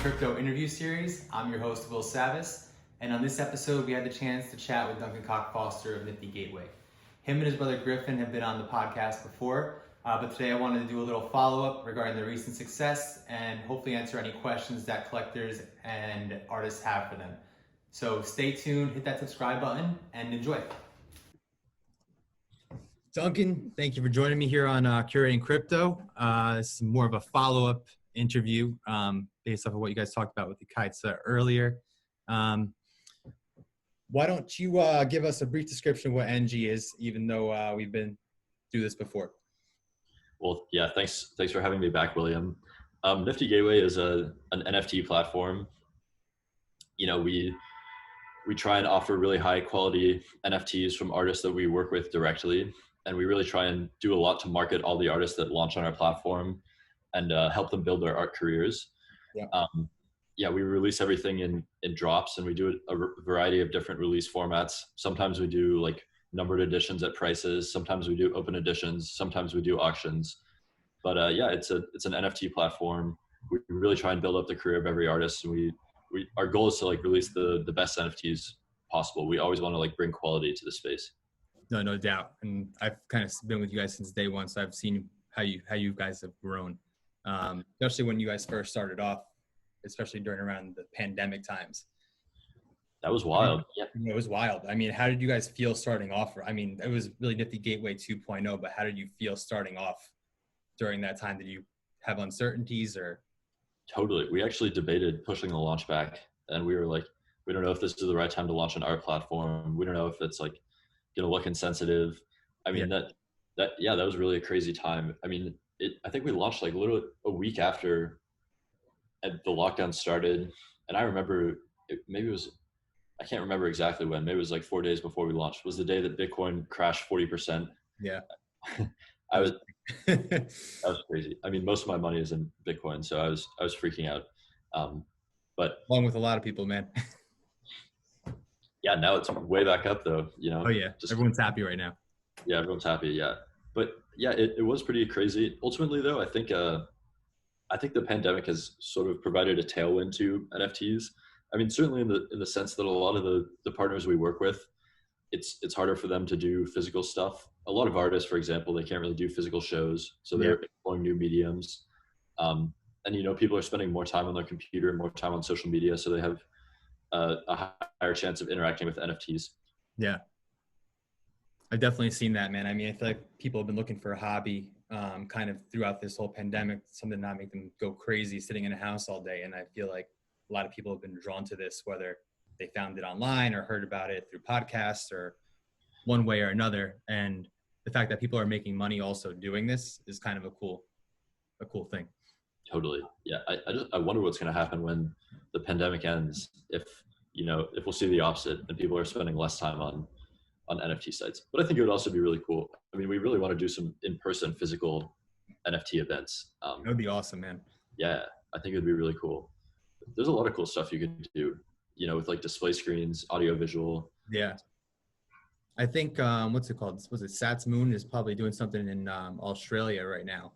Crypto interview series. I'm your host, Will Savas, and on this episode, we had the chance to chat with Duncan Cock Foster of Nifty Gateway. Him and his brother Griffin have been on the podcast before, but today I wanted to do a little follow-up regarding their recent success and hopefully answer any questions that collectors and artists have for them. So stay tuned, hit that subscribe button, and enjoy. Duncan, thank you for joining me here on Curating Crypto. This is more of a follow-up interview based off of what you guys talked about with the kites earlier. Why don't you give us a brief description of what NG is, even though we've been through this before? Well, yeah, thanks for having me back, William. Nifty Gateway is an NFT platform. You know, we try and offer really high quality NFTs from artists that we work with directly. And we really try and do a lot to market all the artists that launch on our platform and help them build their art careers. Yeah. We release everything in drops, and we do a variety of different release formats. Sometimes we do like numbered editions at prices. Sometimes we do open editions. Sometimes we do auctions. But yeah, it's an NFT platform. We really try and build up the career of every artist. And our goal is to like release the best NFTs possible. We always want to like bring quality to the space. No doubt. And I've kind of been with you guys since day one, so I've seen how you guys have grown, especially when you guys first started off, especially during around the pandemic times. That was wild. Yeah, it was wild. I mean, how did you guys feel starting off? I mean, it was really Nifty Gateway 2.0, but how did you feel starting off during that time? Did you have uncertainties or? Totally. We actually debated pushing the launch back, and we were like, we don't know if this is the right time to launch an art platform. We don't know if it's like going to look insensitive. I mean, that was really a crazy time. I mean, I think we launched like literally a week after the lockdown started. And I remember I can't remember exactly when, maybe it was like 4 days before we launched, was the day that Bitcoin crashed 40%. Yeah. That was crazy. I mean, most of my money is in Bitcoin, so I was freaking out. But along with a lot of people, man. Yeah, now it's way back up though, you know. Oh yeah, everyone's happy right now. Yeah, everyone's happy, yeah. But yeah, it was pretty crazy. Ultimately though, I think the pandemic has sort of provided a tailwind to NFTs. I mean, certainly in the sense that a lot of the partners we work with, it's harder for them to do physical stuff. A lot of artists, for example, they can't really do physical shows, so they're exploring new mediums. And you know, people are spending more time on their computer, more time on social media, so they have a higher chance of interacting with NFTs. Yeah. I've definitely seen that, man. I mean, I feel like people have been looking for a hobby kind of throughout this whole pandemic, something to not make them go crazy sitting in a house all day. And I feel like a lot of people have been drawn to this, whether they found it online or heard about it through podcasts or one way or another. And the fact that people are making money also doing this is kind of a cool thing. Totally. Yeah. I wonder what's going to happen when the pandemic ends, if we'll see the opposite and people are spending less time on NFT sites. But I think it would also be really cool. I mean, we really want to do some in-person physical NFT events. That would be awesome, man. Yeah, I think it would be really cool. There's a lot of cool stuff you could do, you know, with like display screens, audio visual. Yeah. I think, what's it called? Was it Sats Moon is probably doing something in Australia right now.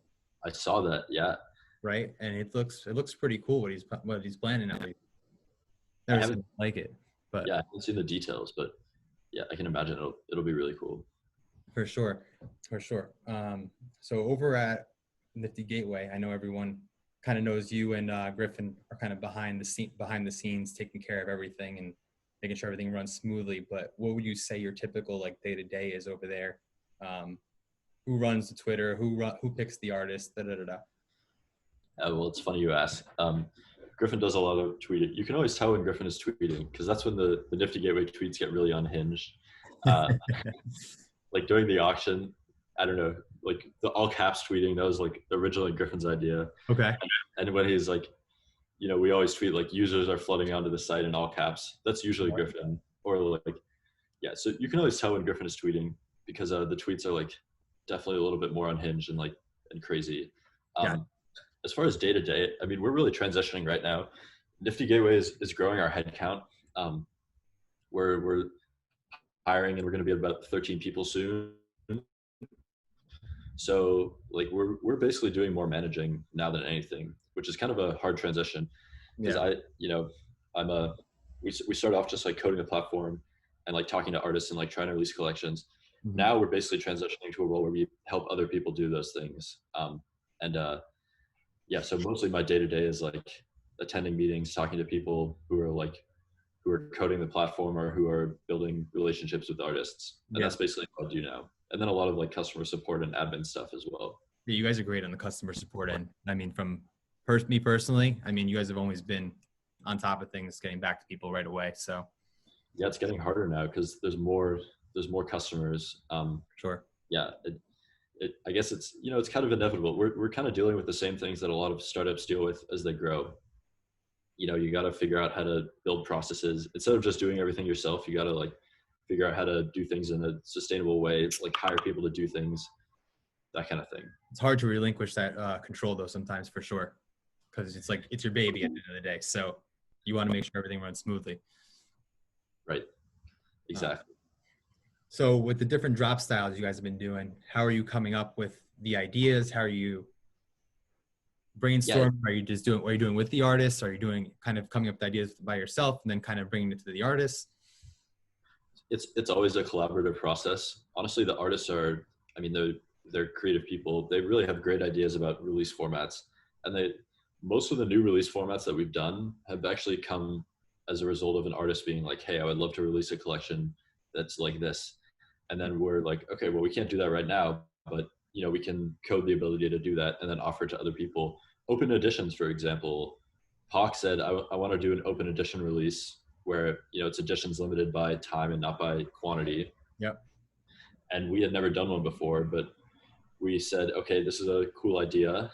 I saw that. Yeah. Right. And it looks pretty cool what he's planning at least. I haven't like it, but yeah, I haven't seen the details, but yeah, I can imagine it'll be really cool. For sure. So over at Nifty Gateway, I know everyone kind of knows you and Griffin are kind of behind the scenes, taking care of everything and making sure everything runs smoothly. But what would you say your typical like day to day is over there? Who runs the Twitter? Who picks the artists? Well, it's funny you ask. Griffin does a lot of tweeting. You can always tell when Griffin is tweeting because that's when the Nifty Gateway tweets get really unhinged. Like during the auction, I don't know, like the all caps tweeting, that was like originally Griffin's idea. Okay. And when he's like, you know, we always tweet like users are flooding onto the site in all caps. That's usually Griffin. Or like, yeah, so you can always tell when Griffin is tweeting because the tweets are like definitely a little bit more unhinged and crazy. As far as day to day, I mean, we're really transitioning right now. Nifty Gateway is growing our headcount. We're hiring and we're going to be about 13 people soon. So like we're basically doing more managing now than anything, which is kind of a hard transition. because Yeah. I'm a we started off just like coding the platform and like talking to artists and like trying to release collections. Mhm. Now we're basically transitioning to a role where we help other people do those things. And yeah, so mostly my day to day is like attending meetings, talking to people who are coding the platform or who are building relationships with artists, and Yeah. that's basically what I do now. And then a lot of like customer support and admin stuff as well. Yeah, you guys are great on the customer support end. I mean, from me personally, I mean, you guys have always been on top of things, getting back to people right away. So Yeah, it's getting harder now because there's more customers. sure. Yeah, I guess it's it's kind of inevitable. We're kind of dealing with the same things that a lot of startups deal with as they grow. You got to figure out how to build processes instead of just doing everything yourself. You got to like figure out how to do things in a sustainable way, like hire people to do things, that kind of thing. It's hard to relinquish that control though sometimes for sure, because it's like it's your baby at the end of the day. So you want to make sure everything runs smoothly. Right. Uh, Exactly. so with the different drop styles you guys have been doing, how are you coming up with the ideas? How are you Yeah, brainstorming? What are you doing with the artists? Are you doing kind of coming up with ideas by yourself and then kind of bringing it to the artists? it's always a collaborative process. Honestly, the artists are, I mean, they're creative people. They really have great ideas about release formats, and most of the new release formats that we've done have actually come as a result of an artist being like, hey, I would love to release a collection that's like this. And then we're like, okay, well, we can't do that right now, but we can code the ability to do that and then offer it to other people. Open editions, for example, Hawk said, I want to do an open edition release where it's editions limited by time and not by quantity. Yep. And we had never done one before, but we said, okay, this is a cool idea.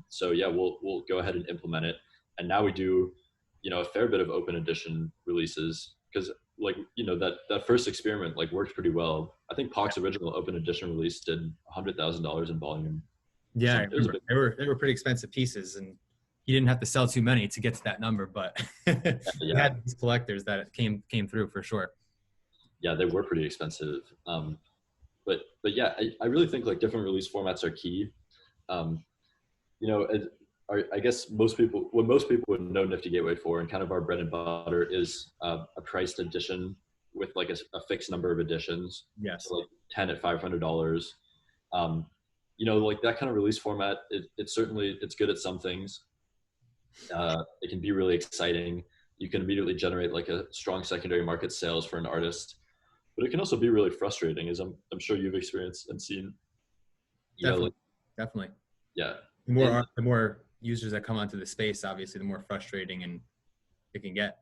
So yeah, we'll go ahead and implement it. And now we do, a fair bit of open edition releases because like that first experiment like worked pretty well. I think Hawk's original open edition release did $100,000 in volume. Yeah, I It was a remember. big, They were pretty expensive pieces, and he didn't have to sell too many to get to that number. But he yeah, had these collectors that came through for sure. yeah, they were pretty expensive. But yeah, I really think like different release formats are key. Um, I guess most people would know Nifty Gateway for, and kind of our bread and butter is a priced edition with like a fixed number of editions. Yes. So like 10 at $500. Like that kind of release format, it's good at some things. It can be really exciting. You can immediately generate like a strong secondary market sales for an artist, but it can also be really frustrating, as I'm sure you've experienced and seen. Definitely, Like, definitely. yeah, The more users that come onto the space, obviously, the more frustrating and it can get.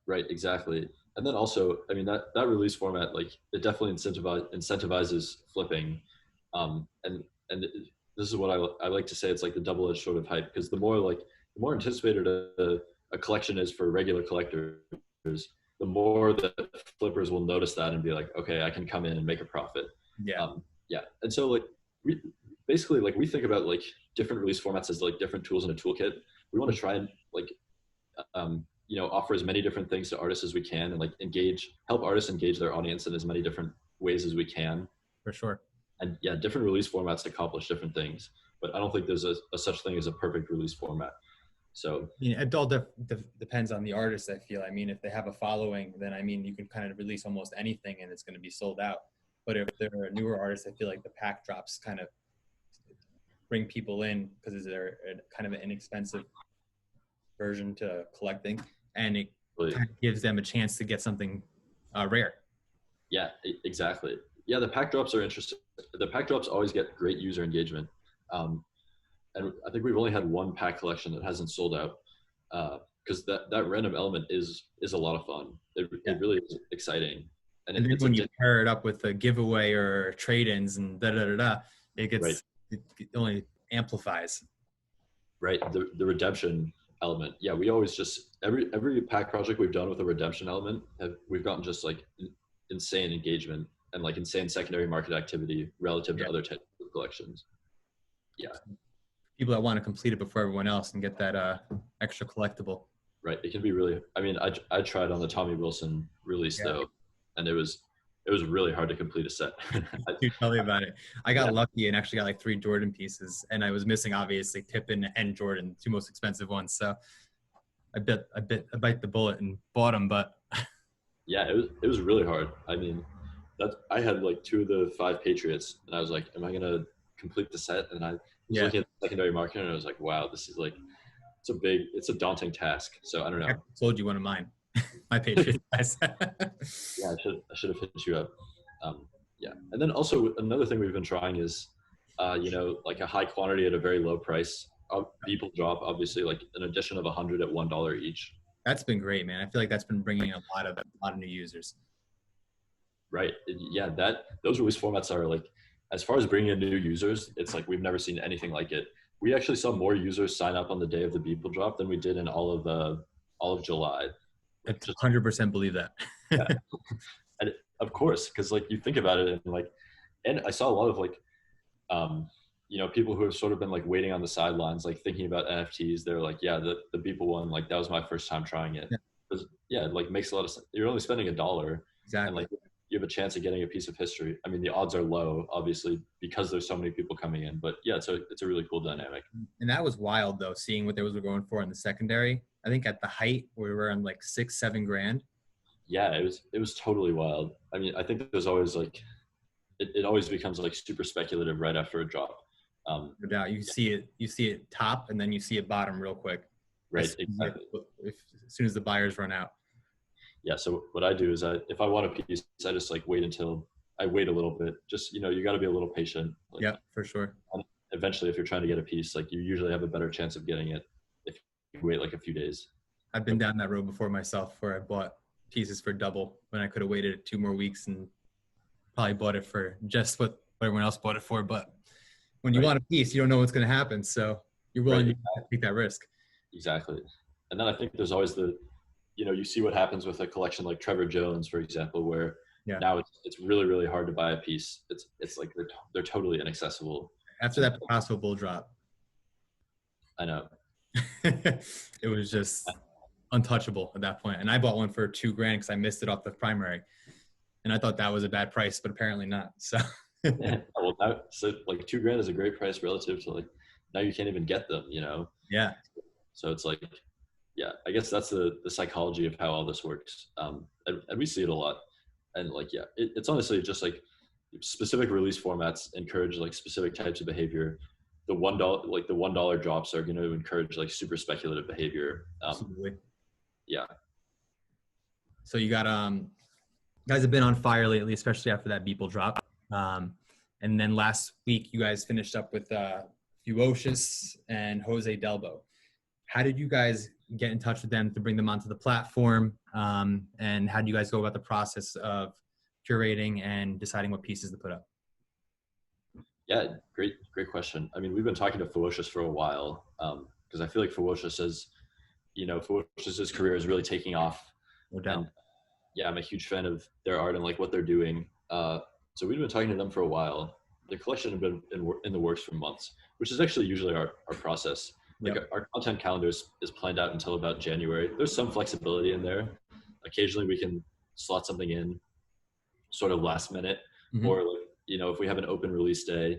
right, exactly. And then also, I mean, that release format, like it definitely incentivizes flipping. And this is what I like to say. It's like the double-edged sword of hype, because the more anticipated a collection is for regular collectors, the more that flippers will notice that and be like, okay, I can come in and make a profit. Yeah. Yeah. And so like we basically like we think about like different release formats as like different tools in a toolkit. We want to try and like offer as many different things to artists as we can, and like help artists engage their audience in as many different ways as we can. For sure. And yeah, different release formats accomplish different things, but I don't think there's a such thing as a perfect release format. So I mean, it all depends on the artist, I feel. I mean, if they have a following, then I mean, you can kind of release almost anything and it's going to be sold out. But if they're a newer artist, I feel like the pack drops kind of bring people in because they're kind of an inexpensive version to collecting, and it really, kind of gives them a chance to get something rare. yeah, exactly. Yeah, the pack drops are interesting. The pack drops always get great user engagement. And I think we've only had one pack collection that hasn't sold out, because that random element is a lot of fun. It really is exciting. And then when you pair it up with a giveaway or trade-ins and it gets right. It only amplifies. Right, the redemption element. Yeah, we always just every pack project we've done with a redemption element, we've gotten just like insane engagement and like insane secondary market activity relative to other types of collections. Yeah. People that want to complete it before everyone else and get that extra collectible. Right. It can be really, I mean, I tried on the Tommy Wilson release though, and it was really hard to complete a set. Dude, tell me about it. I got lucky and actually got like 3 Jordan pieces, and I was missing obviously Pippen and Jordan, 2 most expensive ones. So I bite the bullet and bought them, but Yeah, it was really hard. I mean, I had like 2 of the 5 Patriots, and I was like, am I gonna complete the set? And I was yeah, looking at the secondary market, and I was like, wow, this is like it's a daunting task. So I don't I know. told you one of mine, my Patriots guys. Yeah, I should have hit you up. Yeah, and then also another thing we've been trying is, like a high quantity at a very low price. People drop obviously like an addition of 100 at $1 each. That's been great, man. I feel like that's been bringing a lot of new users. Right. Yeah, those release formats are like, as far as bringing in new users, it's like we've never seen anything like it. We actually saw more users sign up on the day of the Beeple drop than we did in all of July. I Like, just 100% believe that. yeah. And of course, because like you think about it, and I saw a lot of like, people who have sort of been like waiting on the sidelines, like thinking about NFTs. They're like, yeah, the Beeple one, like that was my first time trying it. Yeah, it like makes a lot of sense. You're only spending $1, Exactly. and like you have a chance of getting a piece of history. I mean, the odds are low, obviously, because there's so many people coming in. But yeah, it's a really cool dynamic. And that was wild though, seeing what they were going for in the secondary. I think at the height we were on like 6-7 grand. Yeah, it was totally wild. I mean, I think there's always like it always becomes like super speculative right after a drop. No doubt. You see it top and then you see it bottom real quick. Right, exactly. As soon as the buyers run out. Yeah, so what I do is if I want a piece, I just like wait a little bit. Just, you got to be a little patient. Like, yeah, for sure. Eventually, if you're trying to get a piece, like you usually have a better chance of getting it if you wait like a few days. I've been down that road before myself where I bought pieces for double when I could have waited 2 more weeks and probably bought it for just what everyone else bought it for. But when you want a piece, you don't know what's going to happen. So you're willing to take that risk. Exactly. And then I think there's always you see what happens with a collection like Trevor Jones, for example, where now it's really, really hard to buy a piece. It's like they're totally inaccessible. After that Picasso bull drop. I know. It was just untouchable at that point. And I bought one for $2 grand because I missed it off the primary. And I thought that was a bad price, but apparently not. So yeah, well, so like $2 grand is a great price relative to like now you can't even get them, Yeah. So it's like, yeah, I guess that's the psychology of how all this works. And we see it a lot. And like, yeah, it's honestly just like specific release formats encourage like specific types of behavior. The $1 drops are going to encourage like super speculative behavior. Absolutely. Yeah. So you got, guys have been on fire lately, especially after that Beeple drop. And then last week you guys finished up with Fuocious and Jose Delbo. How did you guys get in touch with them to bring them onto the platform? And how do you guys go about the process of curating and deciding what pieces to put up? Yeah, great question. I mean, we've been talking to Fuocious for a while because I feel like Fuocious's career is really taking off. No doubt. And, yeah, I'm a huge fan of their art and like what they're doing. So we've been talking to them for a while. The collection had been in the works for months, which is actually usually our process. Like our content calendar is planned out until about January. There's some flexibility in there. Occasionally we can slot something in sort of last minute, or like, if we have an open release day,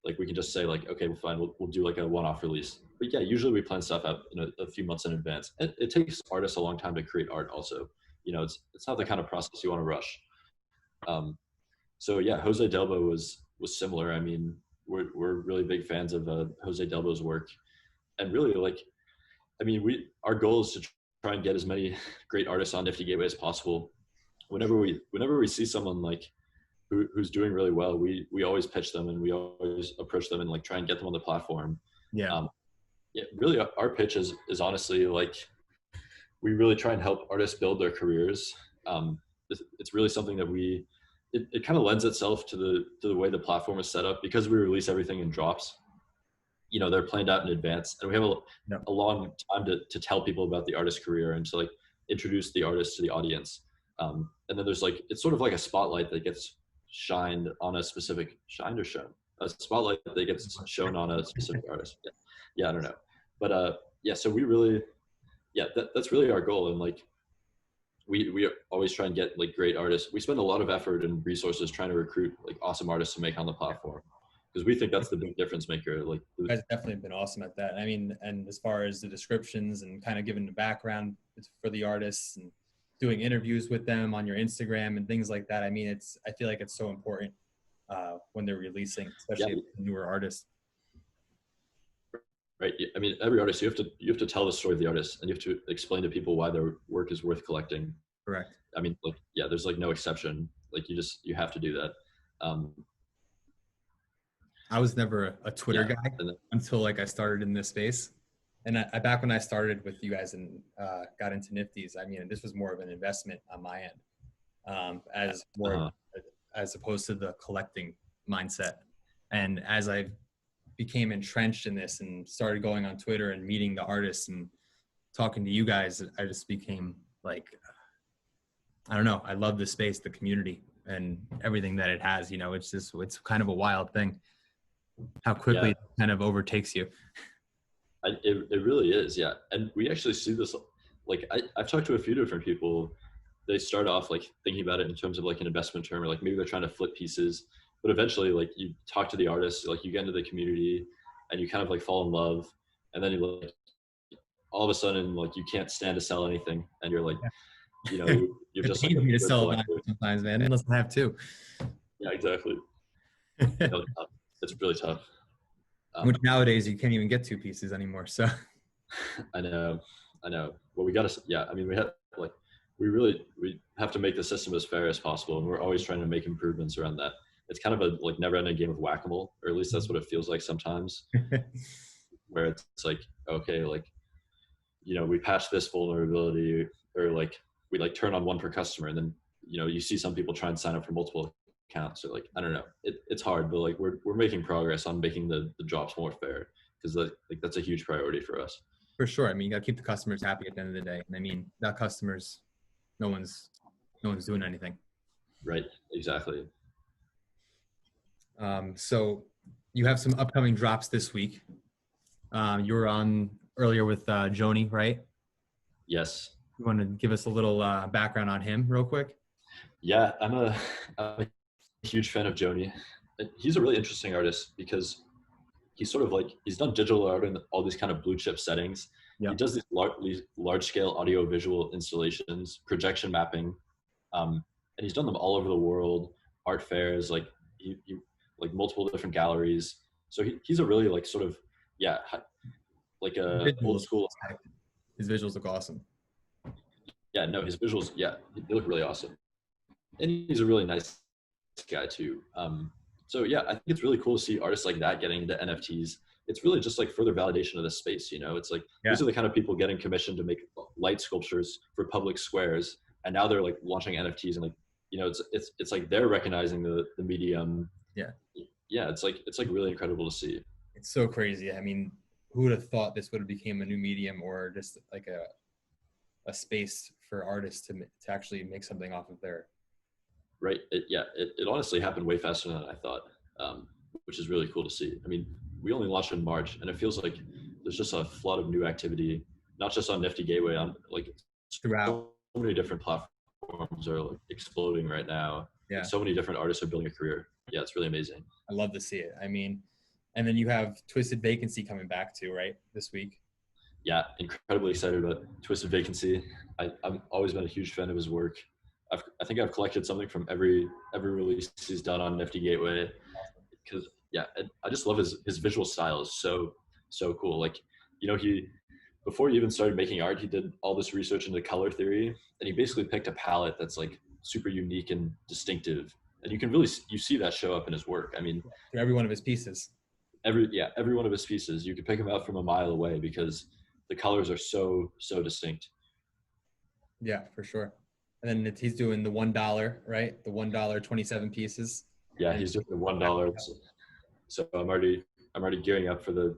like we can just say like, okay, well, fine, we'll do like a one-off release. But yeah, usually we plan stuff out a few months in advance. It takes artists a long time to create art also. It's not the kind of process you want to rush. So yeah, Jose Delbo was similar. I mean, we're really big fans of Jose Delbo's work. And really, like, I mean, our goal is to try and get as many great artists on Nifty Gateway as possible. Whenever we see someone like who's doing really well, we always pitch them and we always approach them and like try and get them on the platform. Yeah. Really, our pitch is honestly like we really try and help artists build their careers. It's really something that it kind of lends itself to the way the platform is set up because we release everything in drops. They're planned out in advance, and we have a long time to tell people about the artist's career and to like introduce the artist to the audience. And then there's like, it's sort of like a spotlight that gets shined on a specific, a spotlight that gets shown on a specific artist. Yeah, I don't know. But yeah, so we really, that's really our goal. And like, we always try and get like great artists. We spend a lot of effort and resources trying to recruit like awesome artists to make on the platform. because we think that's the big difference maker. Like, You guys have definitely been awesome at that. I mean, and as far as the descriptions and kind of giving the background for the artists and doing interviews with them on your Instagram and things like that. I mean, I feel like it's so important when they're releasing, especially newer artists. Right. I mean, every artist, you have to tell the story of the artist, and you have to explain to people why their work is worth collecting. Correct. I mean, like, yeah, there's like no exception. Like, you have to do that. I was never a Twitter guy until like I started in this space. And back when I started with you guys and got into Nifties, I mean, this was more of an investment on my end, as opposed to the collecting mindset. And as I became entrenched in this and started going on Twitter and meeting the artists and talking to you guys, I just became like, I don't know. I love this space, the community, and everything that it has. You know, it's kind of a wild thing how quickly it kind of overtakes you. It really is, yeah. And we actually see this, like, I've talked to a few different people. They start off like thinking about it in terms of like an investment term, or like maybe they're trying to flip pieces, but eventually like you talk to the artist, like you get into the community and you kind of like fall in love, and then you like all of a sudden like you can't stand to sell anything, and you're like, you know, you're just like me to sell sometimes, man, unless I have to. Yeah, exactly. It's really tough. Which nowadays you can't even get two pieces anymore. So I know. Well, we got to, yeah. I mean, we have to make the system as fair as possible, and we're always trying to make improvements around that. It's kind of a like never-ending game of whack-a-mole, or at least that's what it feels like sometimes. Where it's like, okay, like, you know, we patch this vulnerability, or like we like turn on one per customer, and then, you know, you see some people try and sign up for multiple accounts, or like, I don't know, it's hard, but like we're making progress on making the drops more fair, because like that's a huge priority for us. For sure. I mean, you got to keep the customers happy at the end of the day. And I mean, without customers, no one's doing anything. Right. Exactly. So you have some upcoming drops this week. You were on earlier with Joni, right? Yes. You want to give us a little background on him real quick? Yeah, I'm a huge fan of Joni. He's a really interesting artist because he's sort of like, he's done digital art in all these kind of blue chip settings. He does these large scale audio visual installations, projection mapping, and he's done them all over the world, art fairs, like he like multiple different galleries. So he's a really like sort of, like a old school. His visuals look awesome. Yeah, no, his visuals, they look really awesome. And he's a really nice guy too. So yeah, I think it's really cool to see artists like that getting into NFTs. It's really just like further validation of the space, you know. It's like these are the kind of people getting commissioned to make light sculptures for public squares, and now they're like launching NFTs, and like, you know, it's like they're recognizing the medium. It's like really incredible to see. It's so crazy. I mean, who would have thought this would have become a new medium, or just like a space for artists to actually make something off of there? Right. It honestly happened way faster than I thought, which is really cool to see. I mean, we only launched in March, and it feels like there's just a flood of new activity, not just on Nifty Gateway, on like throughout. So many different platforms are like exploding right now. Yeah. So many different artists are building a career. Yeah, it's really amazing. I love to see it. I mean, and then you have Twisted Vacancy coming back too, right? This week. Yeah, incredibly excited about Twisted Vacancy. I've always been a huge fan of his work. I think I've collected something from every release he's done on Nifty Gateway, because I just love his visual style is so cool. Like, you know, before he even started making art, he did all this research into color theory, and he basically picked a palette that's like super unique and distinctive, and you see that show up in his work. I mean, through every one of his pieces. Every one of his pieces, you could pick him out from a mile away because the colors are so distinct. Yeah, for sure. And then he's doing the $1, right? The $1 27 pieces. Yeah, he's doing the $1. So I'm already gearing up for the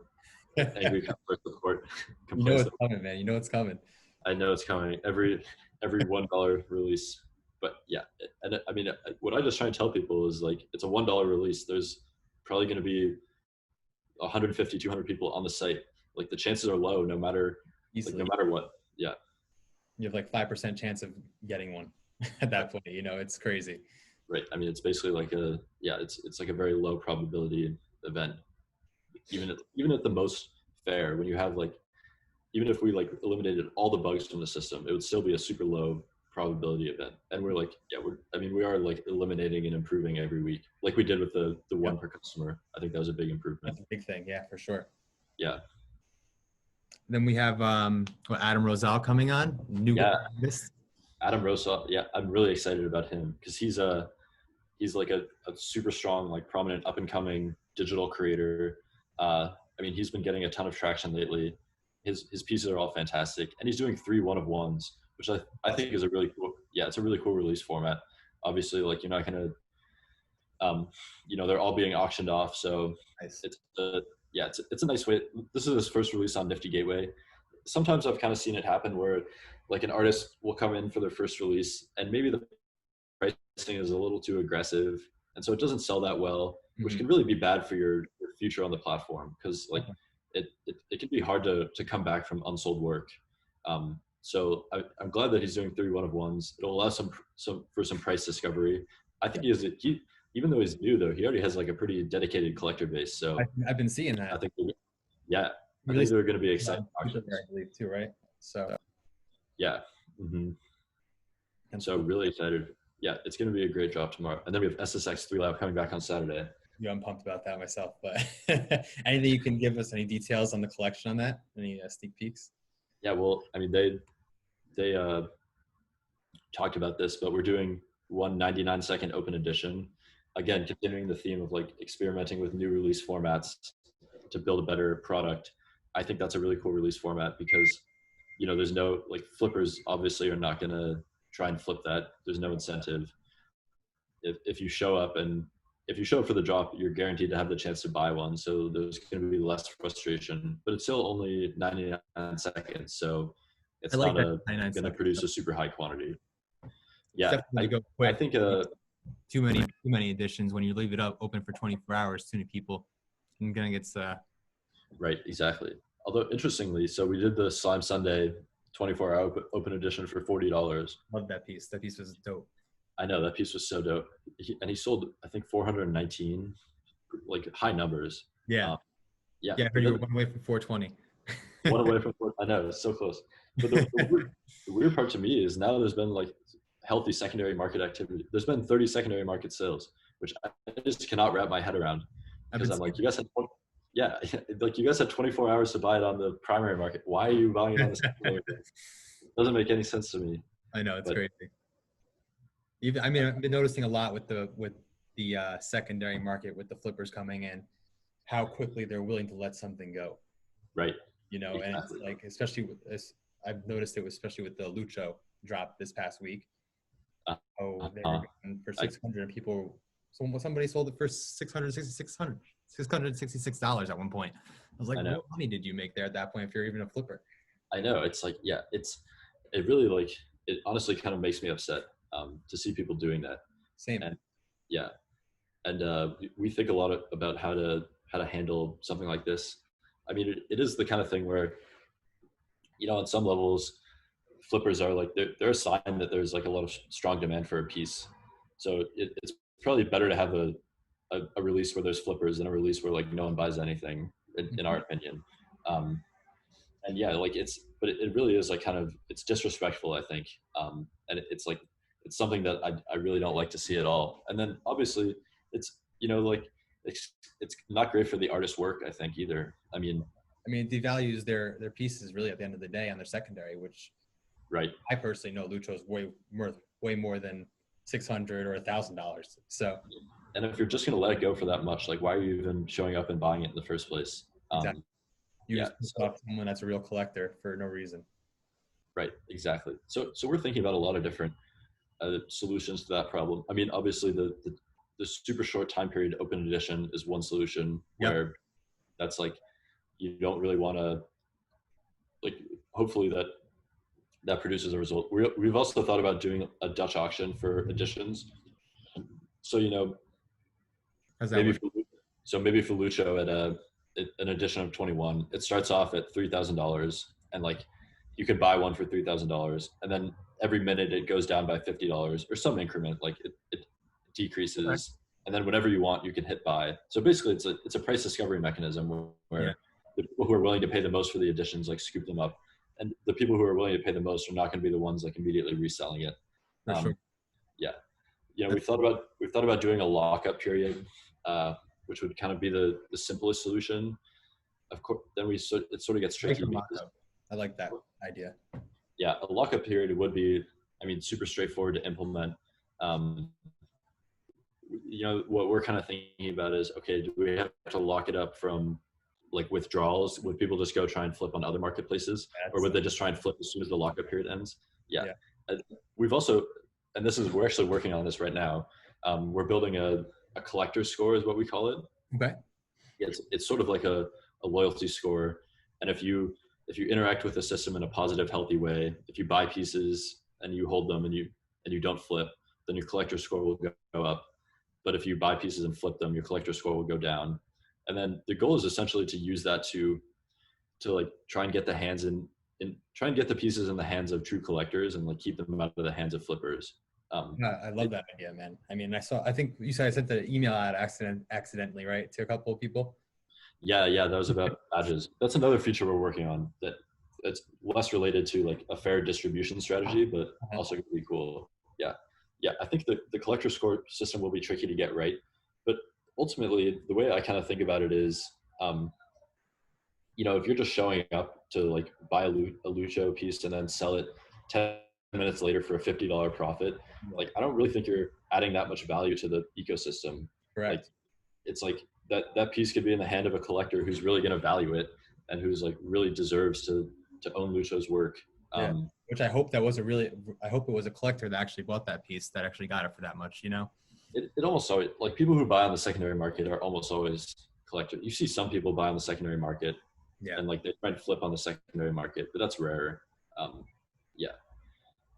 angry customer support. You know it's coming, man. You know it's coming. I know it's coming. Every $1 release. But yeah, and I mean, what I just try to tell people is like, it's a $1 release. There's probably going to be 150, 200 people on the site. Like, the chances are low, no matter what. Yeah. You have like 5% chance of getting one at that point. You know, it's crazy. Right. I mean, it's basically like it's like a very low probability event, even at the most fair, when you have like, even if we like eliminated all the bugs from the system, it would still be a super low probability event. And we're like, yeah, we are like eliminating and improving every week, like we did with the one per customer. I think that was a big improvement. That's a big thing. Yeah, for sure. Yeah. Then we have Adam Rozelle coming on. Adam Rozelle. Yeah, I'm really excited about him because he's like a super strong, like prominent up and coming digital creator. I mean, he's been getting a ton of traction lately. His pieces are all fantastic, and he's doing 3 1-of-1s, which I think is a really cool. Yeah, it's a really cool release format. Obviously, like you're not gonna, they're all being auctioned off, so nice. It's a nice way. This is his first release on Nifty Gateway. Sometimes I've kind of seen it happen where like an artist will come in for their first release and maybe the pricing is a little too aggressive, and so it doesn't sell that well, which can really be bad for your future on the platform, because like it can be hard to come back from unsold work. So I'm glad that he's doing 3 1-of-1s. It'll allow some price discovery. I think he even though he's new though, he already has like a pretty dedicated collector base. So I've been seeing that. I think I think they're going to be exciting auctions. I believe too, right? So yeah. And so really excited. Yeah, it's going to be a great drop tomorrow. And then we have SSX 3 Lab coming back on Saturday. Yeah, I'm pumped about that myself. But anything you can give us, any details on the collection on that? Any sneak peeks? Yeah, well, I mean, they talked about this, but we're doing one 99-second open edition. Again, continuing the theme of like experimenting with new release formats to build a better product. I think that's a really cool release format because, there's no, like, flippers obviously are not going to try and flip that. There's no incentive. If you show up for the drop, you're guaranteed to have the chance to buy one. So there's going to be less frustration, but it's still only 99 seconds. So it's not going to produce a super high quantity. Yeah. I think too many editions when you leave it open for 24 hours, too many people and going to get right. Exactly. Although interestingly, so we did the Slime Sunday 24-hour open edition for $40. Love that piece. That piece was dope. I know, that piece was so dope. He sold, I think, 419, like high numbers. Yeah. Yeah, I heard you were one away from 420. One away from 420. I know, it's so close. But the weird part to me is now there's been like healthy secondary market activity. There's been 30 secondary market sales, which I just cannot wrap my head around. Because I'm like, you guys had 24 hours to buy it on the primary market. Why are you buying it on the secondary market? It doesn't make any sense to me. I know, it's crazy. I've been noticing a lot with the secondary market, with the flippers coming in, how quickly they're willing to let something go. Right. Exactly. And it's like, especially with this, I've noticed it was especially with the Lucho drop this past week. They were going for 600 and people. So somebody sold it for $666 at one point. I was like, what money did you make there at that point if you're even a flipper? I know. It's like, yeah, it really like, it honestly kind of makes me upset to see people doing that. Same. And yeah. And we think a lot about how to handle something like this. I mean, it is the kind of thing where, on some levels, flippers are like, they're a sign that there's like a lot of strong demand for a piece. So it's probably better to have a release where there's flippers than a release where like no one buys anything, in our opinion. And yeah, like but it really is like kind of, it's disrespectful, I think. And it's like, it's something that I really don't like to see at all. And then obviously it's, like, it's not great for the artist's work, I think, either. I mean, it devalues their pieces really at the end of the day on their secondary, which right. I personally know Lucho is way more than $600 or $1,000. So, and if you're just going to let it go for that much, like, why are you even showing up and buying it in the first place? Exactly. You just piss off someone that's a real collector for no reason. Right. Exactly. So we're thinking about a lot of different solutions to that problem. I mean, obviously the super short time period open edition is one solution where that's like, you don't really want to, like, hopefully that produces a result. We've also thought about doing a Dutch auction for editions. So, maybe for Lucho at an edition of 21, it starts off at $3,000, and like you could buy one for $3,000, and then every minute it goes down by $50 or some increment, like it decreases. and then whenever you want, you can hit buy. So basically, it's a price discovery mechanism where the people who are willing to pay the most for the additions like scoop them up, and the people who are willing to pay the most are not going to be the ones like immediately reselling it. For sure. Yeah, we've thought about doing a lockup period, which would kind of be the simplest solution. Of course, then it sort of gets tricky. I like that idea. Yeah, a lockup period would be, I mean, super straightforward to implement. What we're kind of thinking about is, okay, do we have to lock it up from like withdrawals? Would people just go try and flip on other marketplaces, or would they just try and flip as soon as the lockup period ends? Yeah. We've also, and we're actually working on this right now. We're building a collector score is what we call it. Okay. It's sort of like a loyalty score. And if you interact with the system in a positive, healthy way, if you buy pieces and you hold them and you don't flip, then your collector score will go up. But if you buy pieces and flip them, your collector score will go down. And then the goal is essentially to use that to like try and get the pieces in the hands of true collectors and like keep them out of the hands of flippers. I love that idea, man. I mean, I think you said I sent the email out accidentally, right, to a couple of people. Yeah, that was about badges. That's another feature we're working on that it's less related to like a fair distribution strategy, but also gonna be cool. Yeah. I think the collector score system will be tricky to get right, but ultimately the way I kind of think about it is, if you're just showing up to like buy a Lucho piece and then sell it 10 minutes later for a $50 profit, like I don't really think you're adding that much value to the ecosystem. Correct. Like, it's like that piece could be in the hand of a collector who's really going to value it and who's like really deserves to own Lucho's work. Which I hope it was a collector that actually bought that piece that actually got it for that much, It almost always, like people who buy on the secondary market are almost always collectors. You see some people buy on the secondary market and like they try and flip on the secondary market, but that's rare.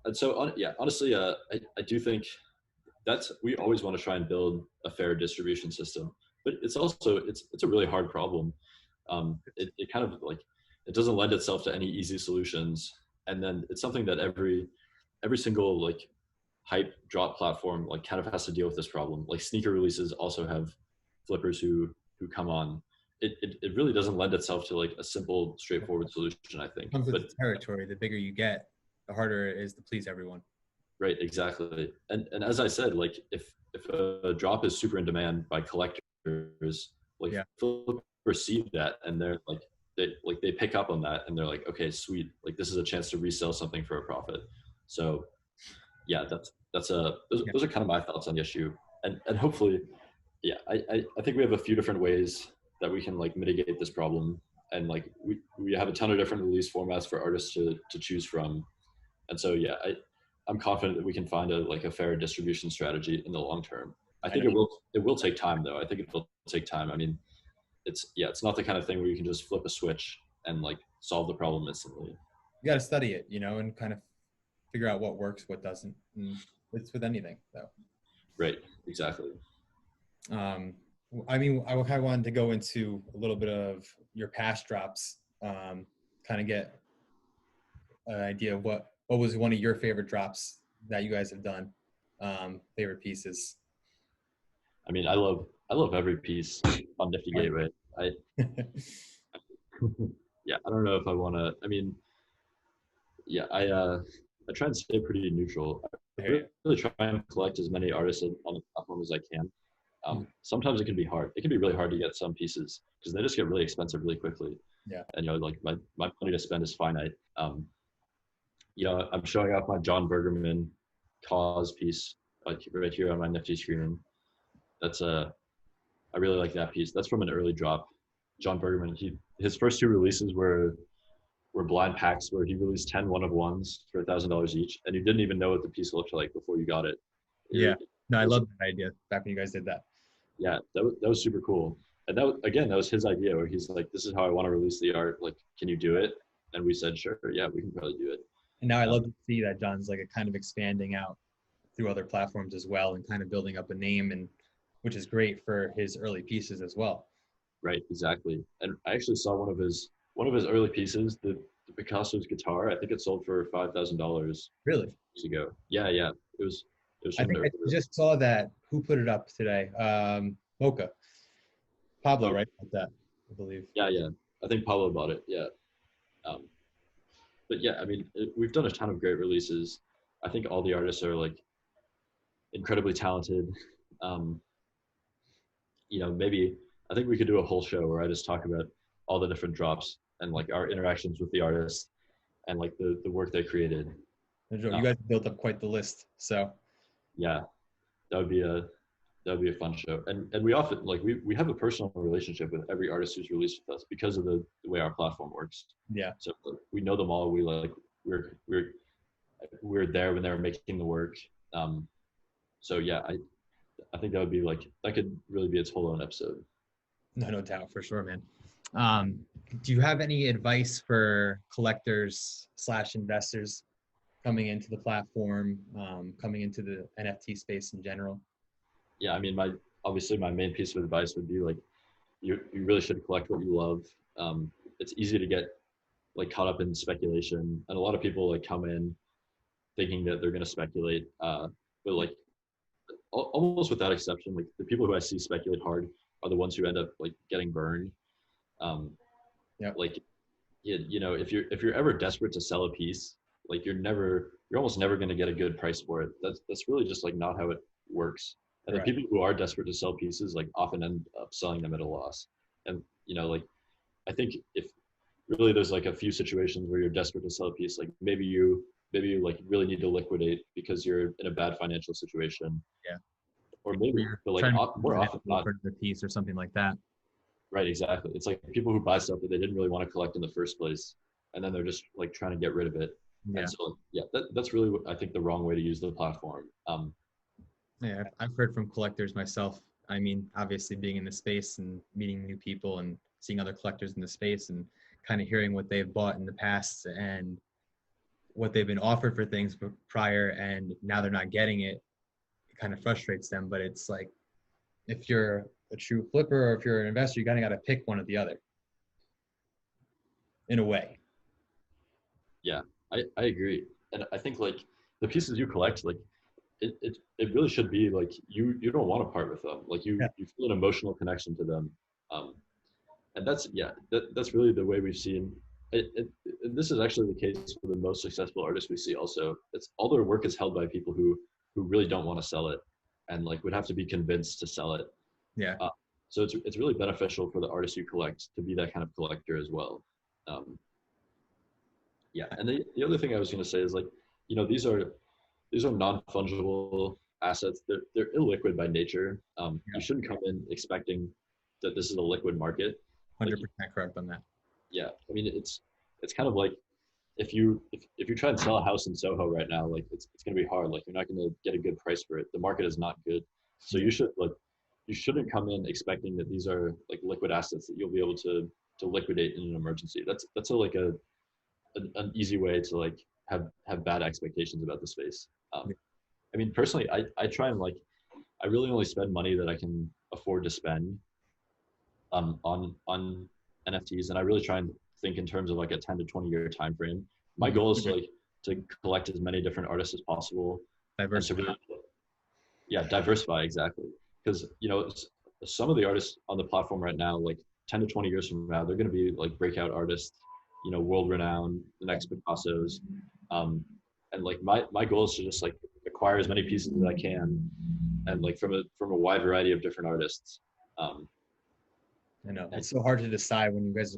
And so, honestly, I do think we always want to try and build a fair distribution system, but it's also, it's a really hard problem. It kind of like, it doesn't lend itself to any easy solutions. And then it's something that every single like hype drop platform like kind of has to deal with this problem. Like sneaker releases also have flippers who come on. It really doesn't lend itself to like a simple, straightforward solution, I think. Comes with the territory. The bigger you get, the harder it is to please everyone. Right, exactly. And as I said, like if a drop is super in demand by collectors, like flippers see that and they're like they pick up on that and they're like, okay, sweet, like this is a chance to resell something for a profit. So yeah, those are kind of my thoughts on the issue. And hopefully, I think we have a few different ways that we can like mitigate this problem. And like we have a ton of different release formats for artists to choose from. And so I'm confident that we can find a fair distribution strategy in the long term. I think it will take time though. I think it will take time. I mean, it's not the kind of thing where you can just flip a switch and like solve the problem instantly. You got to study it, and kind of figure out what works, what doesn't. And it's with anything though. Right. Exactly. I mean, I kind of wanted to go into a little bit of your past drops, kind of get an idea of what was one of your favorite drops that you guys have done, favorite pieces. I mean, I love every piece on Nifty Gateway. I don't know if I want to, I mean, I try and stay pretty neutral. I really try and collect as many artists on the platform as I can. Sometimes it can be hard. It can be really hard to get some pieces because they just get really expensive really quickly. Yeah. And like my money to spend is finite. I'm showing off my John Bergerman Cause piece right here on my Nifty screen. That's I really like that piece. That's from an early drop. John Bergerman, his first two releases were blind packs where he released 10 one-of-ones for $1,000 each, and you didn't even know what the piece looked like before you got it. I love that idea back when you guys did that. Yeah, that was super cool. And that was his idea where he's like, this is how I want to release the art. Like, can you do it? And we said, sure, yeah, we can probably do it. And now I love to see that John's like a kind of expanding out through other platforms as well and kind of building up a name, and which is great for his early pieces as well. Right, exactly. And I actually saw one of his early pieces, the Picasso's guitar. I think it sold for $5,000. Really? Years ago. Yeah. It It was I from think the I just saw that. Who put it up today? Mocha. Pablo, right? Like that, I believe. yeah. I think Pablo bought it. Yeah. Um, but yeah, I mean, we've done a ton of great releases. I think all the artists are like incredibly talented. Um, maybe I think we could do a whole show where I just talk about all the different drops and like our interactions with the artists and like the work they created. You guys built up quite the list. So Yeah, that would be a fun show. And we often like we have a personal relationship with every artist who's released with us because of the way our platform works. yeah. So we know them all. We're there when they're making the work. So yeah, I think that would be like that could really be its whole own episode. No doubt, for sure, man. Do you have any advice for collectors / investors coming into the platform, coming into the NFT space in general? Yeah, I mean, obviously my main piece of advice would be like you really should collect what you love. It's easy to get like caught up in speculation, and a lot of people like come in thinking that they're going to speculate, but like almost without exception, like the people who I see speculate hard are the ones who end up like getting burned. Yeah. Like, if you're ever desperate to sell a piece, like you're almost never going to get a good price for it. That's really just like not how it works. And Right. the people who are desperate to sell pieces like often end up selling them at a loss. And like I think if really there's like a few situations where you're desperate to sell a piece, like maybe you like really need to liquidate because you're in a bad financial situation. Yeah. Or maybe, but like more often not. For the piece or something like that. Right, exactly. It's like people who buy stuff that they didn't really want to collect in the first place, and then they're just like trying to get rid of it. Yeah. And so, yeah, that's really what I think the wrong way to use the platform. Yeah, I've heard from collectors myself. I mean, obviously being in the space and meeting new people and seeing other collectors in the space and kind of hearing what they've bought in the past and what they've been offered for things prior, and now they're not getting it. It kind of frustrates them. But it's like, if you're a true flipper or if you're an investor, you kind of got to pick one or the other in a way. Yeah, I agree. And I think like the pieces you collect, like it really should be like you don't want to part with them. Like you feel an emotional connection to them. And that's really the way we've seen it. This is actually the case for the most successful artists we see also. It's all their work is held by people who really don't want to sell it and like would have to be convinced to sell it. Yeah. So it's really beneficial for the artists you collect to be that kind of collector as well. Yeah, and the other thing I was going to say is like, these are non-fungible assets. They're illiquid by nature. You shouldn't come in expecting that this is a liquid market. 100% correct on that. Yeah, I mean it's kind of like if you try and sell a house in Soho right now, like it's going to be hard. Like you're not going to get a good price for it. The market is not good. So you shouldn't come in expecting that these are like liquid assets that you'll be able to liquidate in an emergency. That's an easy way to like have bad expectations about the space. I mean, personally, I try and like, I really only spend money that I can afford to spend on NFTs. And I really try and think in terms of like a 10 to 20 year time frame. My goal is to collect as many different artists as possible. Diversify. Diversify, exactly. Because, some of the artists on the platform right now, like 10 to 20 years from now, they're going to be like breakout artists, world renowned, the next Picassos. And like my goal is to just like acquire as many pieces as I can, and like from a wide variety of different artists. I know it's so hard to decide when there's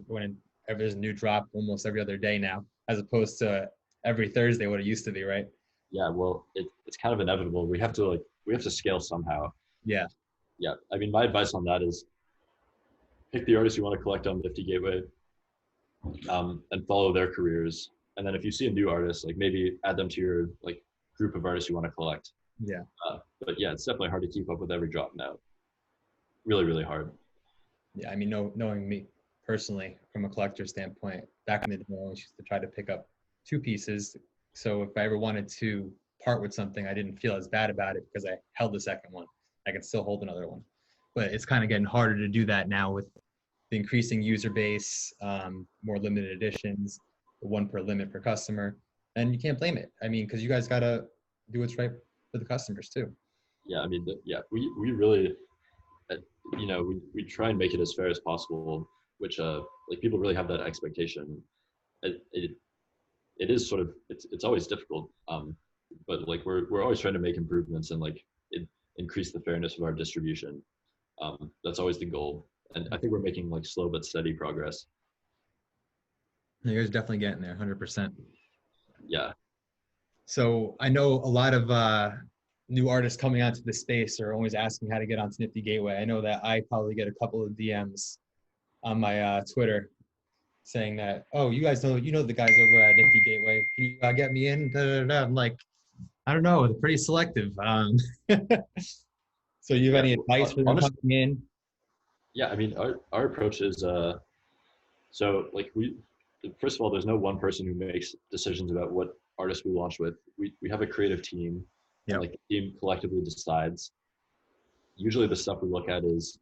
a new drop almost every other day now, as opposed to every Thursday, what it used to be, right? Yeah, well, it's kind of inevitable. We have to scale somehow. Yeah. Yeah, I mean, my advice on that is pick the artists you want to collect on Nifty Gateway, and follow their careers. And then if you see a new artist, like maybe add them to your like group of artists you want to collect. Yeah. But yeah, it's definitely hard to keep up with every drop now. Really, really hard. Yeah, I mean, knowing me personally from a collector standpoint, back in the day, I always used to try to pick up 2 pieces. So if I ever wanted to part with something, I didn't feel as bad about it because I held the second one. I can still hold another one. But it's kind of getting harder to do that now with the increasing user base, more limited editions, 1 per limit per customer. And you can't blame it. I mean, because you guys got to do what's right for for the customers too. Yeah, I mean, we really, you know, we try and make it as fair as possible, which like people really have that expectation. It is sort of, it's always difficult, but like we're always trying to make improvements and like increase the fairness of our distribution. That's always the goal, and I think we're making like slow but steady progress. You guys are definitely getting there, 100%. Yeah. So I know a lot of new artists coming onto the space are always asking how to get onto Nifty Gateway. I know that I probably get a couple of DMs on my Twitter saying that, oh, you guys know, the guys over at Nifty Gateway. Can you get me in? Da, da, da. I'm like, I don't know. They're pretty selective. So you have any advice for them coming in? Yeah, I mean, our approach is, so like first of all, there's no one person who makes decisions about what artists we launch with. We have a creative team, and like the team collectively decides. Usually the stuff we look at is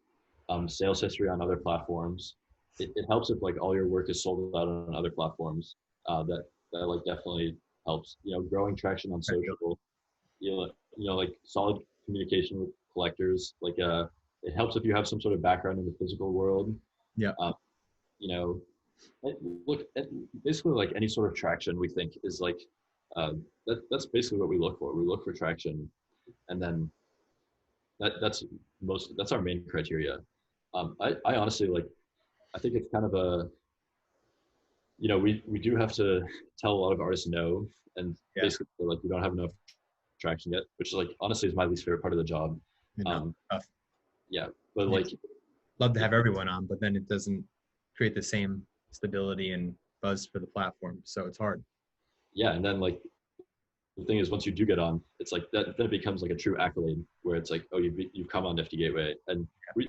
sales history on other platforms. It helps if like all your work is sold out on other platforms. That like definitely helps. You know, growing traction on social. You know, like solid communication with collectors. Like it helps if you have some sort of background in the physical world. Yeah. You know, look at basically like any sort of traction we think is like that's basically what we look for. We look for traction, and then that's our main criteria. I honestly like, I think it's kind of a, you know, we do have to tell a lot of artists no, and basically like we don't have enough traction yet, which is like honestly is my least favorite part of the job. Yeah, but like love to have everyone on, but then it doesn't create the same stability and buzz for the platform, so it's hard. Yeah, and then like the thing is, once you do get on, it's like that. Then it becomes like a true accolade, where it's like, oh, you've come on Nifty Gateway, and we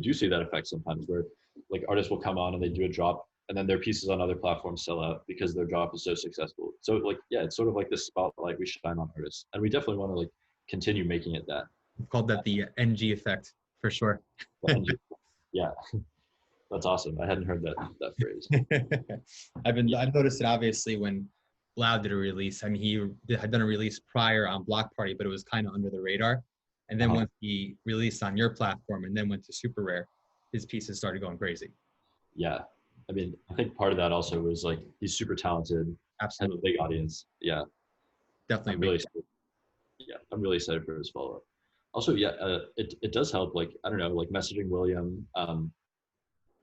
do see that effect sometimes, where like artists will come on and they do a drop, and then their pieces on other platforms sell out because their drop is so successful. So like, yeah, it's sort of like this spotlight we shine on artists, and we definitely want to like continue making it that. We've called that the NG effect for sure. Yeah. That's awesome. I hadn't heard that phrase. I've noticed it obviously when Loud did a release. I mean, he had done a release prior on Block Party, but it was kind of under the radar. And then once he released on your platform and then went to Super Rare, his pieces started going crazy. Yeah. I mean, I think part of that also was like, he's super talented. Absolutely. Has a big audience. Yeah. Definitely. I'm really excited for his follow-up. Also, it does help, like, I don't know, like messaging William,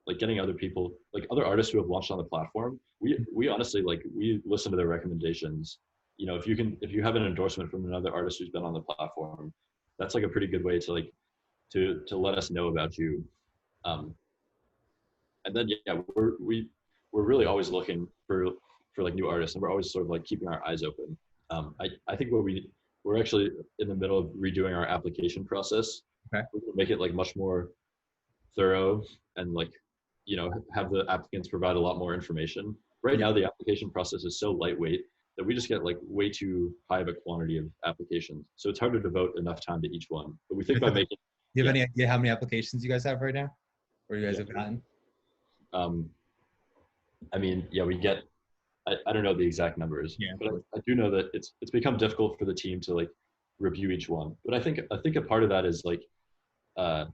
like getting other people, like other artists who have launched on the platform. We honestly, like, we listen to their recommendations. You know, if you have an endorsement from another artist who's been on the platform, that's like a pretty good way to like, to let us know about you. And then, yeah, we're really always looking for like new artists, and we're always sort of like keeping our eyes open. I think we're actually in the middle of redoing our application process. Okay. We're gonna make it like much more thorough and like, you know, have the applicants provide a lot more information. Right now, the application process is so lightweight that we just get like way too high of a quantity of applications. So it's hard to devote enough time to each one. But we think by making. Do you have any idea how many applications you guys have right now, or you guys have gotten? I mean, yeah, we get. I don't know the exact numbers, but I do know that it's become difficult for the team to like review each one. But I think a part of that is like, the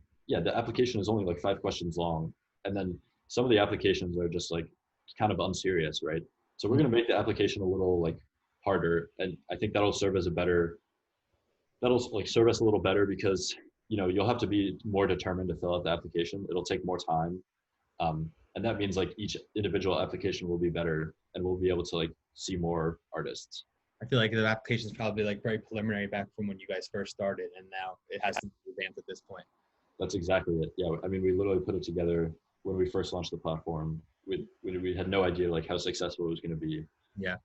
application is only like 5 questions long, and then some of the applications are just like kind of unserious, right? So we're going to make the application a little like harder, and I think that'll serve us a little better because, you know, you'll have to be more determined to fill out the application. It'll take more time, and that means like each individual application will be better, and we'll be able to like see more artists. I feel like the application is probably like very preliminary back from when you guys first started, and now it has to be revamped at this point. That's exactly it. Yeah, I mean, we literally put it together when we first launched the platform. We had no idea like how successful it was going to be. Yeah.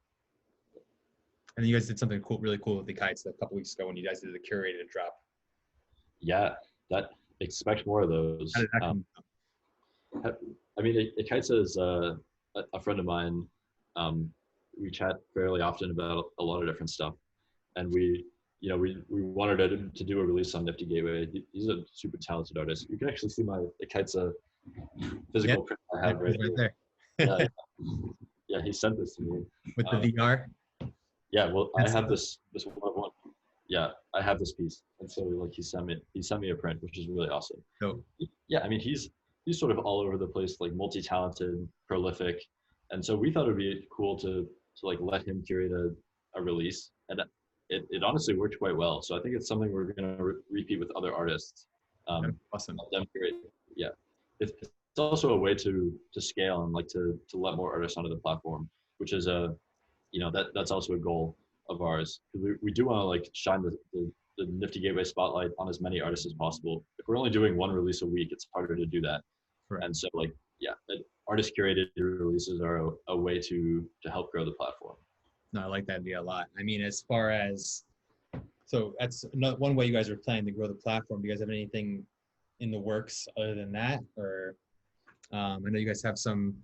And you guys did something cool, really cool with the kites a couple weeks ago when you guys did the curated drop. Yeah, expect more of those. How did that come out? I mean, Ikaitsa is a friend of mine. We chat fairly often about a lot of different stuff, and we wanted to do a release on Nifty Gateway. He's a super talented artist. You can actually see my Ikaitsa physical print I have right there. Yeah, he sent this to me with the VR. Yeah, well, I have this one. yeah, I have this piece. And so like he sent me a print, which is really awesome. So Yeah, I mean he's sort of all over the place, like multi-talented, prolific. And so we thought it'd be cool to like let him curate a release. And it honestly worked quite well. So I think it's something we're gonna repeat with other artists. awesome. Let them curate. Yeah. It's also a way to scale and like to let more artists onto the platform, which is that's also a goal of ours. We do want to like shine the Nifty Gateway spotlight on as many artists as possible. If we're only doing one release a week, it's harder to do that. Right. And so like, yeah, artist curated releases are a way to help grow the platform. No, I like that idea a lot. I mean, as far as, so that's one way you guys are planning to grow the platform. Do you guys have anything in the works other than that? Or I know you guys have some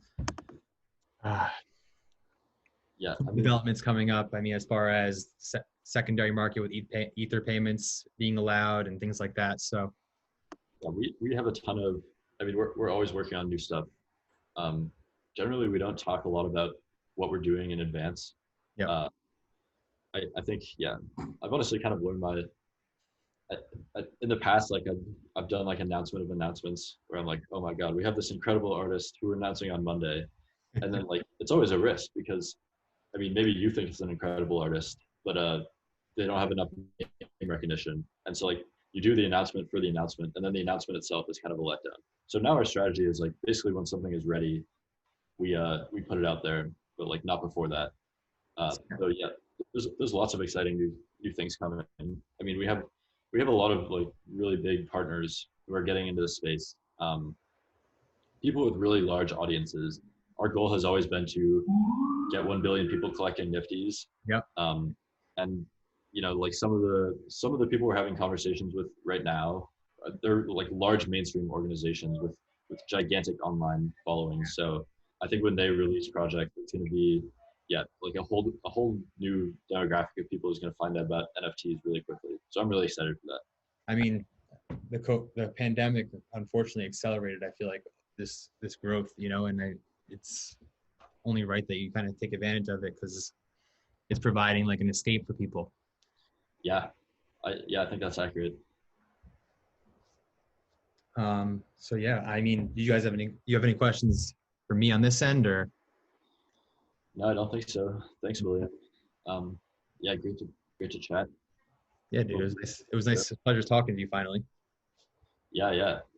Yeah, developments coming up. I mean, as far as secondary market with ether payments being allowed and things like that. So yeah, we have a ton of, I mean, we're always working on new stuff. Generally, we don't talk a lot about what we're doing in advance. Yeah. I think, yeah, I've honestly kind of learned in the past, like I've done like announcement of announcements where I'm like, oh my God, we have this incredible artist who we're announcing on Monday. And then like, it's always a risk because, I mean, maybe you think it's an incredible artist, but they don't have enough name recognition. And so like you do the announcement for the announcement, and then the announcement itself is kind of a letdown. So now our strategy is like basically when something is ready, we put it out there, but like not before that. So yeah, there's lots of exciting new things coming. I mean, we have a lot of like really big partners who are getting into the space. People with really large audiences. Our goal has always been to get 1 billion people collecting Nifties. Yep. And like some of the people we're having conversations with right now, they're like large mainstream organizations with gigantic online followings. So I think when they release projects, it's going to be like a whole new demographic of people who's going to find out about NFTs really quickly. So I'm really excited for that. I mean, the pandemic unfortunately accelerated, I feel like, this growth, and it's only right that you kind of take advantage of it because it's providing like an escape for people. Yeah, I think that's accurate. So yeah, I mean, do you guys have any questions for me on this end, or? No, I don't think so. Thanks, William. Yeah, great to chat. Yeah, dude, it was nice. Pleasure talking to you finally. Yeah,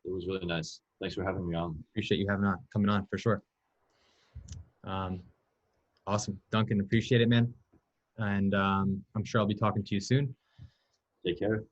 it was really nice. Thanks for having me on. Appreciate you coming on for sure. Awesome, Duncan. Appreciate it, man. And I'm sure I'll be talking to you soon. Take care.